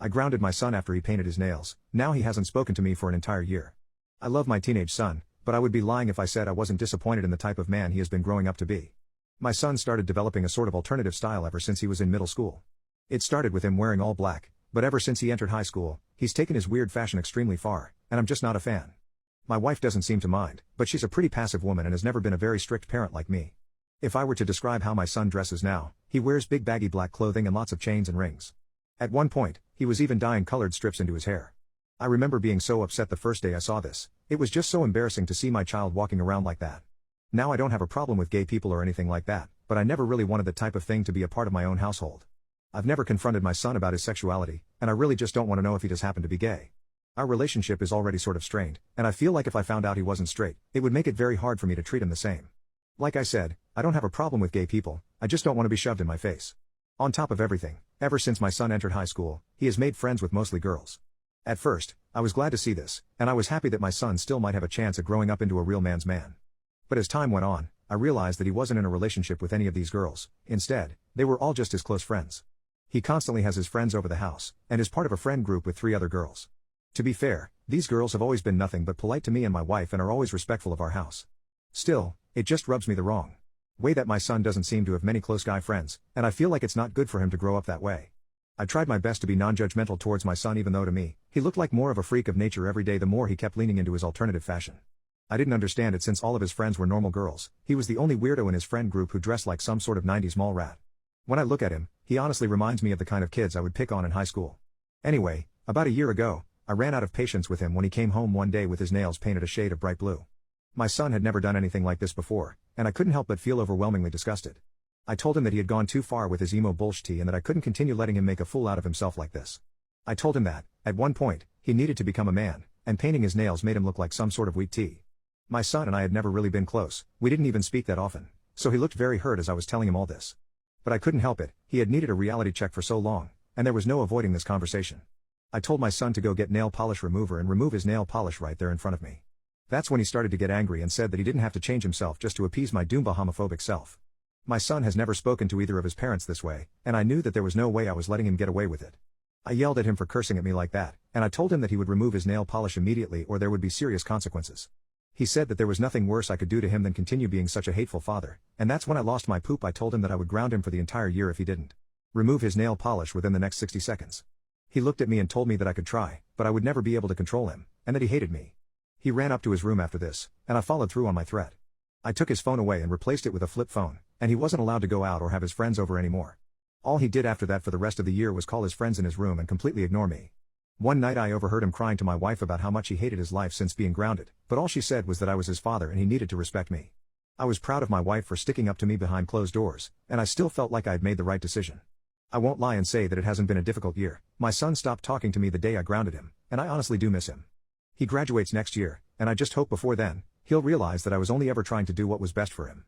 I grounded my son after he painted his nails. Now he hasn't spoken to me for an entire year. I love my teenage son, but I would be lying if I said I wasn't disappointed in the type of man he has been growing up to be. My son started developing a sort of alternative style ever since he was in middle school. It started with him wearing all black, but ever since he entered high school, he's taken his weird fashion extremely far, and I'm just not a fan. My wife doesn't seem to mind, but she's a pretty passive woman and has never been a very strict parent like me. If I were to describe how my son dresses now, he wears big baggy black clothing and lots of chains and rings. At one point, he was even dyeing colored strips into his hair. I remember being so upset the first day I saw this. It was just so embarrassing to see my child walking around like that. Now I don't have a problem with gay people or anything like that, but I never really wanted that type of thing to be a part of my own household. I've never confronted my son about his sexuality, and I really just don't want to know if he does happen to be gay. Our relationship is already sort of strained, and I feel like if I found out he wasn't straight, it would make it very hard for me to treat him the same. Like I said, I don't have a problem with gay people, I just don't want to be shoved in my face. On top of everything, ever since my son entered high school, he has made friends with mostly girls. At first, I was glad to see this, and I was happy that my son still might have a chance at growing up into a real man's man. But as time went on, I realized that he wasn't in a relationship with any of these girls. Instead, they were all just his close friends. He constantly has his friends over the house, and is part of a friend group with 3 other girls. To be fair, these girls have always been nothing but polite to me and my wife and are always respectful of our house. Still, it just rubs me the wrong way that my son doesn't seem to have many close guy friends, and I feel like it's not good for him to grow up that way. I tried my best to be non-judgmental towards my son, even though to me, he looked like more of a freak of nature every day the more he kept leaning into his alternative fashion. I didn't understand it since all of his friends were normal girls. He was the only weirdo in his friend group who dressed like some sort of 90s mall rat. When I look at him, he honestly reminds me of the kind of kids I would pick on in high school. Anyway, about a year ago, I ran out of patience with him when he came home one day with his nails painted a shade of bright blue. My son had never done anything like this before, and I couldn't help but feel overwhelmingly disgusted. I told him that he had gone too far with his emo bullshit and that I couldn't continue letting him make a fool out of himself like this. I told him that, at one point, he needed to become a man, and painting his nails made him look like some sort of weak tea. My son and I had never really been close, we didn't even speak that often, so he looked very hurt as I was telling him all this. But I couldn't help it, he had needed a reality check for so long, and there was no avoiding this conversation. I told my son to go get nail polish remover and remove his nail polish right there in front of me. That's when he started to get angry and said that he didn't have to change himself just to appease my Doomba homophobic self. My son has never spoken to either of his parents this way, and I knew that there was no way I was letting him get away with it. I yelled at him for cursing at me like that, and I told him that he would remove his nail polish immediately or there would be serious consequences. He said that there was nothing worse I could do to him than continue being such a hateful father, and that's when I lost my poop. I told him that I would ground him for the entire year if he didn't remove his nail polish within the next 60 seconds. He looked at me and told me that I could try, but I would never be able to control him, and that he hated me. He ran up to his room after this, and I followed through on my threat. I took his phone away and replaced it with a flip phone, and he wasn't allowed to go out or have his friends over anymore. All he did after that for the rest of the year was call his friends in his room and completely ignore me. One night I overheard him crying to my wife about how much he hated his life since being grounded, but all she said was that I was his father and he needed to respect me. I was proud of my wife for sticking up to me behind closed doors, and I still felt like I had made the right decision. I won't lie and say that it hasn't been a difficult year. My son stopped talking to me the day I grounded him, and I honestly do miss him. He graduates next year, and I just hope before then, he'll realize that I was only ever trying to do what was best for him.